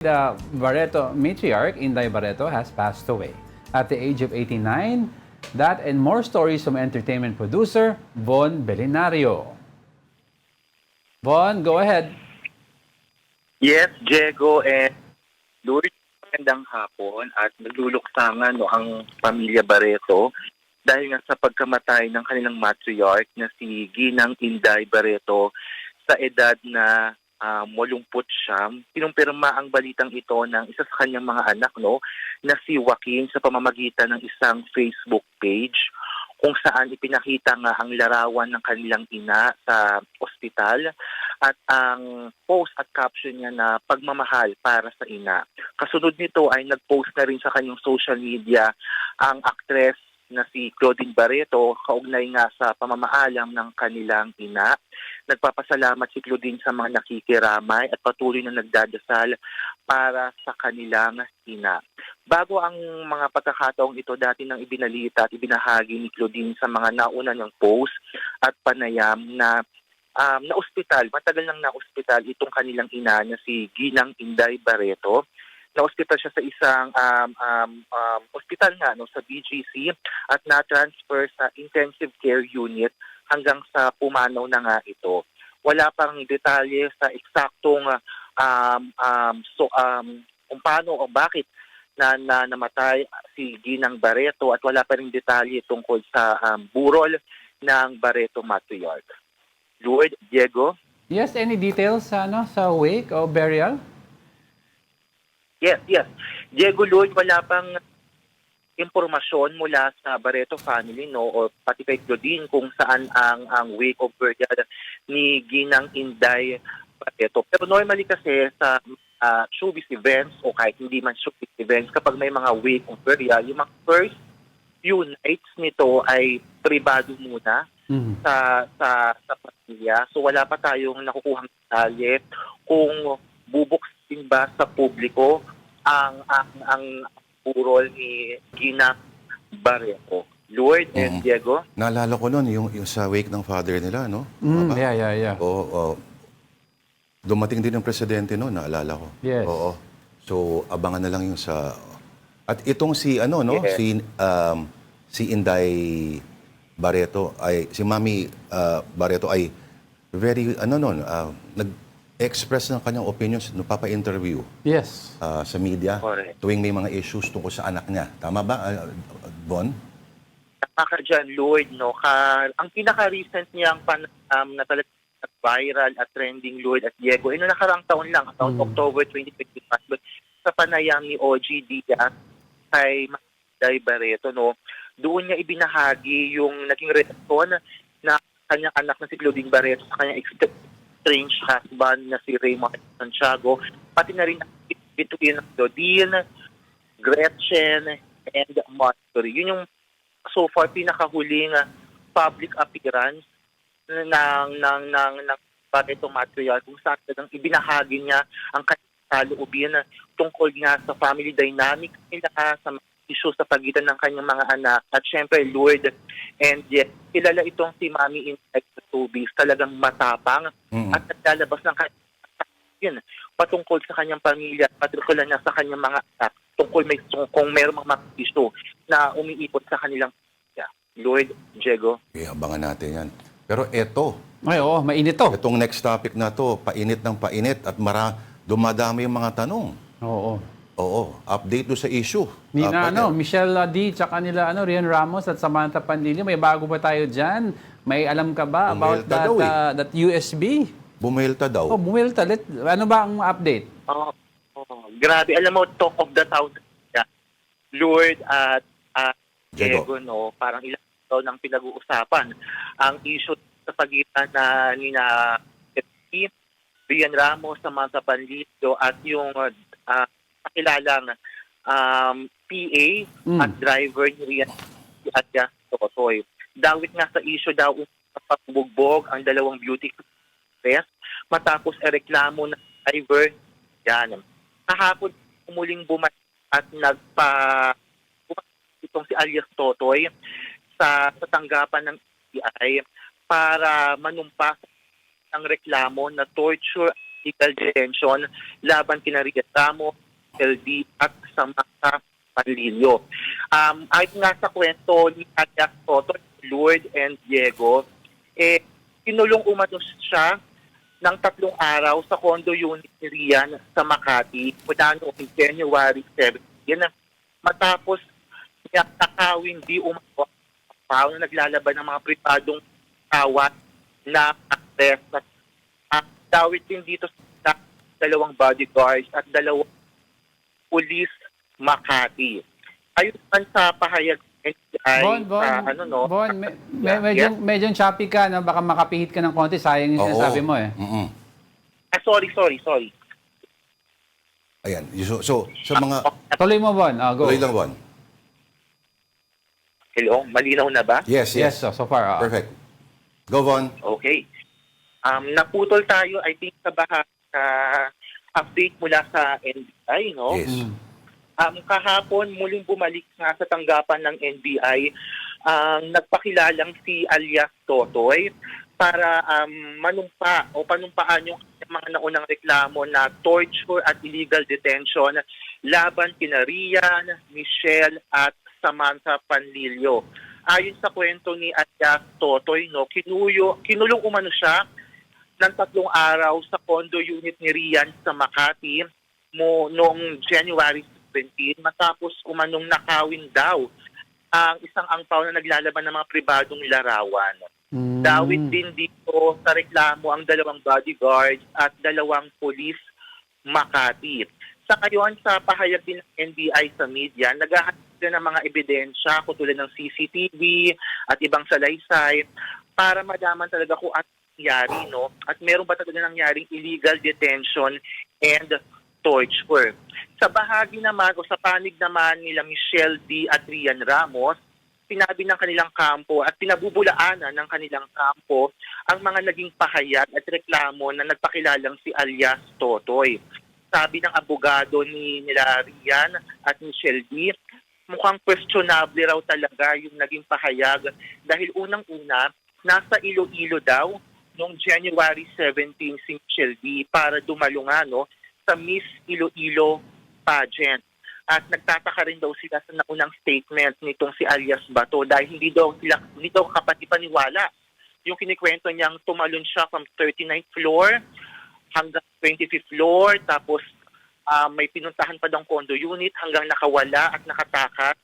The Barreto matriarch, Inday Barreto, has passed away at the age of 89. That and more stories from entertainment producer Von Belinario. Von, go ahead. Yes, Diego and Lourdes, magandang hapon at nagluluksangan ang pamilya Barreto dahil nga sa pagkamatay ng kanilang matriarch na si Ginang Inday Barreto sa edad na 80. Pinumpirma ang balitang ito ng isa sa kanyang mga anak na si Joaquin sa pamamagitan ng isang Facebook page kung saan ipinakita nga ang larawan ng kanilang ina sa ospital at ang post at caption niya na pagmamahal para sa ina. Kasunod nito ay nag-post na rin sa kanyang social media ang aktres na si Claudine Barreto kaugnay nga sa pamamaalam ng kanilang ina. Nagpapasalamat si Claudine sa mga nakikiramay at patuloy na nagdadasal para sa kanilang ina. Bago ang mga pagkakataong ito, dati nang ibinalita at ibinahagi ni Claudine sa mga nauna niyang post at panayam na na-ospital, matagal nang na-ospital itong kanilang ina na si Ginang Inday Barreto. Na-ospital siya sa isang ospital nga sa BGC at na-transfer sa intensive care unit hanggang sa pumanaw na nga ito. Wala pang detalye sa eksaktong kung paano o bakit na namatay si Ginang Barreto at wala pa ring detalye tungkol sa burol ng Barreto matriarch. Lord, Diego? Yes, any details sa wake o burial? Yes. Diego, Lord, wala pang impormasyon mula sa Barreto family o pati kay Claudine kung saan ang wake of burial ni Ginang Inday Barreto. Pero normally kasi sa showbiz events o kahit hindi man showbiz events, kapag may mga wake of burial, yung mga first few nights nito ay pribado muna sa pamilya. So wala pa tayong nakukuhang detalye kung bubuksin ba sa publiko ang burol ni Ginang Barreto. Lord and Diego? Naalala ko noon yung sa wake ng father nila, no? Yeah. Oo. Dumating din ang presidente noon, naalala ko. Yes. Oo. So, abangan na lang yung sa... At itong si, Yes. si Inday Barreto, si Mami Barreto ay very, nag-express ng kanyang opinions no papa-interview. Yes. Sa media. Correct. Tuwing may mga issues tungkol sa anak niya. Tama ba, Bon? Tama ka dyan, Lord. Ang pinaka-recent niyang na talagang viral at trending, Lord at Diego, noong nakaraang taon lang, taon October 2021, but sa panayam ni OG Diaz kay Inday Barreto, doon niya ibinahagi yung naging reaksyon na kanyang anak na si Claudine Barreto sa kanyang strange husband na si Raymond Santiago, pati na rin between Claudine, Gretchen, and Marjorie. Yun yung so far pinakahuling public appearance ng Barreto matriarch kung saan ibinahagi niya ang kanyang saloobin tungkol nga sa family dynamic nila, sa mga issues sa pagitan ng kanyang mga anak. At syempre, Lord, and yet, kilala itong si Mami Inday sa showbiz, talagang matapang at naglalabas ng kanyang patungkol sa kanyang pamilya, patungkol niya sa kanyang mga anak, tungkol kung mayroong mga issue na umiipot sa kanilang pamilya. Lord, Diego? Abangan natin yan. Pero eto, mainit to. itong next topic na to, painit ng painit at dumadami yung mga tanong. Oo, update do sa issue. Michelle D, tsaka nila, Rian Ramos at Samantha Panlilio, may bago ba tayo dyan? May alam ka ba about that USB? Bumelta daw. Bumelta. Ano ba ang update? Grabe. Alam mo, talk of the town. Lord at Diego. Diego, parang ilang taon nang pinag-uusapan ang issue sa pagitan na nina Rian Ramos, Samantha Panlilio at yung kakilalang PA at driver ni Rian at Totoy. Dawit nga sa issue daw pagbugbog ang dalawang beauty test matapos reklamo ng driver. Yan. Kahapon muling bumalik at itong si alias Totoy sa tanggapan ng FBI para manumpa ng reklamo na torture illegal detention laban kina Rian Ramos, LD at Samantha Panlilio. Ayon nga sa kwento ni alias Totoy, Lourdes and Diego, kinulong umano siya ng 3 araw sa condo unit ni Rian sa Makati mula noong January 17 matapos niya nakawin di umano na naglalaban ng mga pribadong tawat na aktres. Dawit din dito sa 2 bodyguards at 2 police Makati. Ayun man sa pahayag ay Bon, medyo choppy ka, no? Baka makapihit ka ng konti, sayang yung sinasabi mo eh. Sorry. Ayan. So sa mga... Tuloy mo, Bon. Go. Tuloy lang, Bon. Hello, malinaw na ba? Yes. So far. Perfect. Go, Von. Okay. Naputol tayo, I think, sa update mula sa NBI, no? Yes. Kahapon, muling bumalik nga sa tanggapan ng NBI ang nagpakilalang si alias Totoy para panumpaan yung mga naunang reklamo na torture at illegal detention laban kina Rian, Michelle at Samantha Panlilio. Ayon sa kwento ni alias Totoy, no, kinulong umano siya ng 3 araw sa condo unit ni Rian sa Makati noong January 17 matapos umanong nakawin daw ang isang angpaw na naglalaban ng mga pribadong larawan. Dawit din dito sa reklamo ang 2 bodyguards at 2 police Makati. Sa ngayon, sa pahayag din ng NBI sa media, naghahanap ng mga ebidensya katulad ng CCTV at ibang salaysay para malaman talaga kung ano nangyari, no? At meron ba talaga nangyaring illegal detention and torture. Sa bahagi naman o sa panig naman nila Michelle D. at Rian Ramos, sinabi ng kanilang kampo at pinabubulaanan ng kanilang kampo ang mga naging pahayag at reklamo na nagpakilalang si alias Totoy. Sabi ng abogado ni nila Rian at Michelle D., mukhang questionable raw talaga yung naging pahayag dahil unang-una, nasa Iloilo daw noong January 17 si Michelle D. para dumalungano sa Miss Iloilo pageant. At nagtataka rin daw sila sa naunang statement nitong si alias Bato dahil hindi daw kapatipaniwala yung kinikwento niyang tumalon siya from 39th floor hanggang 25th floor tapos may pinuntahan pa daw condo unit hanggang nakawala at nakatakas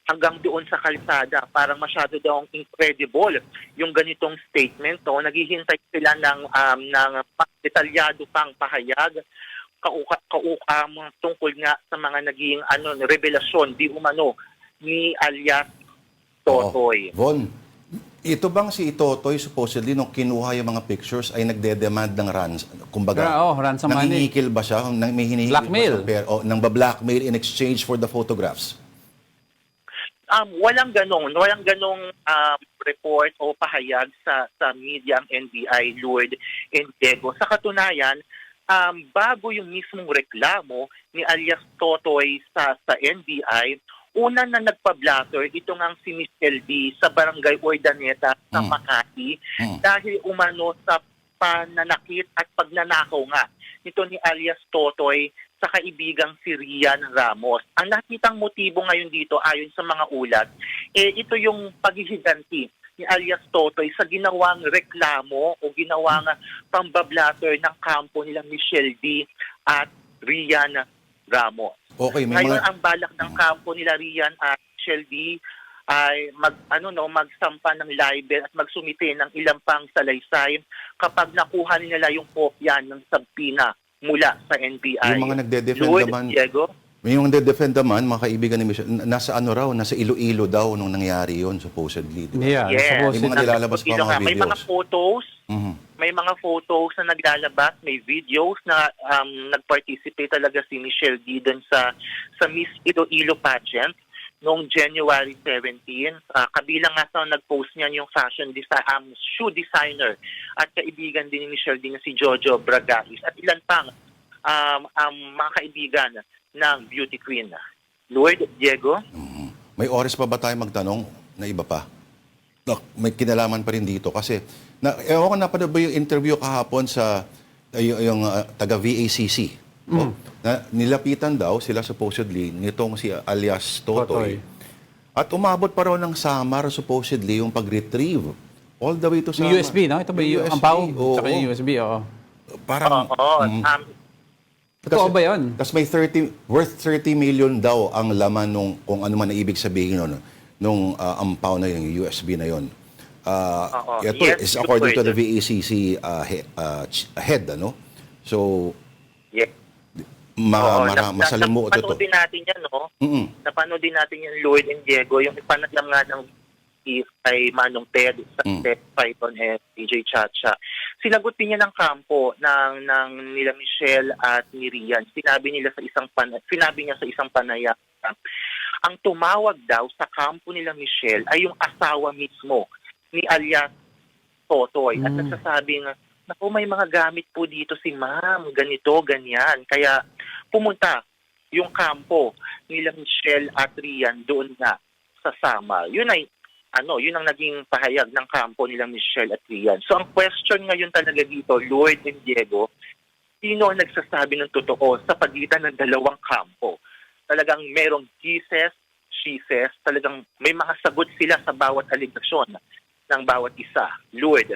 hanggang doon sa kalsada. Parang masyado daw incredible yung ganitong statement. No? Naghihintay sila ng detalyado pang pahayag tungkol nga sa mga naging revelasyon di umano ni alias Totoy. Von, ito bang si Totoy supposedly nung kinuha yung mga pictures ay nagde-demand ng ransom money. Nangihikil ba siya? May hinihikil Blackmail. ba siya? Nang ba-blackmail in exchange for the photographs? Walang ganong report o pahayag sa media ang NBI, Lourdes and Diego. Sa katunayan, bago yung mismong reklamo ni alias Totoy sa NBI, una na nagpa-blatter itong ang si Michelle D. sa Barangay Ordaneta sa Makati dahil umano sa pananakit at pagnanakaw nga nito ni alias Totoy sa kaibigang si Rian Ramos. Ang nakitang motibo ngayon dito ayon sa mga ulat, ito yung paghihiganti ni alias Totoy sa ginawang reklamo o ginawang pambablatter ng kampo nila Michelle D. at Rian Ramos. Okay, Ngayon ang balak ng kampo nila Rian at Michelle D. ay magsampa ng libel at magsumite ng ilang pang salaysay kapag nakuha nila yung kopya ng subpoena mula sa NBI. Yung mga nagde-defend Lourdes, naman, Diego? yung nagde-defend naman, mga kaibigan ni Michelle, nasa Iloilo daw nung nangyari yon supposedly. Diba? Yeah, Yes. May mga nilalabas pa mga videos. May mga photos, may mga photos na naglalabas, may videos na nag-participate talaga si Michelle D. dun sa Miss Iloilo pageant noong January 17. Kabilang nga sa nag-post niyan yung shoe designer at kaibigan din ni Michelle D. na si Jojo Bragais at ilan pang mga kaibigan ng beauty queen. Lourdes, Diego? May oras pa ba tayo magtanong na iba pa? Look, may kinalaman pa rin dito kasi ewan ko napanood ba yung interview kahapon sa yung taga VACC. Na nilapitan daw sila supposedly nitong si alias Totoy. At umabot pa raw ng Samar supposedly yung pag-retrieve all the way to Yung Samar. USB, no? Ito ba yung ampaw? Tsaka yung USB, oo. Parang Totoo ba yun? tas may worth 30 million daw ang laman nung kung ano man ang ibig sabihin nung ampaw na yun, yung USB na yun. Ito is according to the VACC head, ano? So, Yes. masalimuot ito. Napanood din natin yan, no? Napanood din natin yan, Lloyd and Diego, yung ipanaglam nga ng kay Manong Ted sa Ted Python and DJ Chacha. Sinagot din niya ng kampo ng nila Michelle at ni Rian. Sinabi niya sa isang panayam, ang tumawag daw sa kampo nila Michelle ay yung asawa mismo ni alias Totoy. At nagsasabi nga, naku, may mga gamit po dito si ma'am, ganito, ganyan. Kaya pumunta yung kampo nila Michelle at Rian doon nga sa Samar. Yun ang naging pahayag ng kampo nila Michelle at Rian. So ang question ngayon talaga dito, Lloyd and Diego, sino ang nagsasabi ng totoo sa pagitan ng dalawang kampo? Talagang merong he says, she says, talagang may mga sagot sila sa bawat aligasyon ng bawat isa. Lloyd,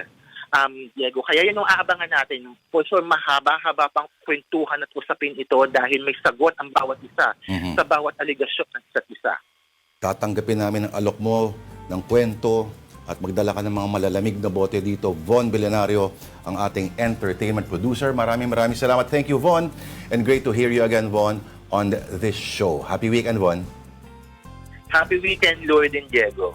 Diego, kaya yun ang aabangan natin. For sure, mahaba-haba pang kwentuhan at usapin ito dahil may sagot ang bawat isa sa bawat aligasyon ng isa't isa. Tatanggapin namin ang alok mo ng kwento at magdala ka ng mga malalamig na bote dito. Von Belenario, ang ating entertainment producer. Maraming salamat. Thank you, Von. And great to hear you again, Von, on this show. Happy weekend, Von. Happy weekend, Lloyd and Diego.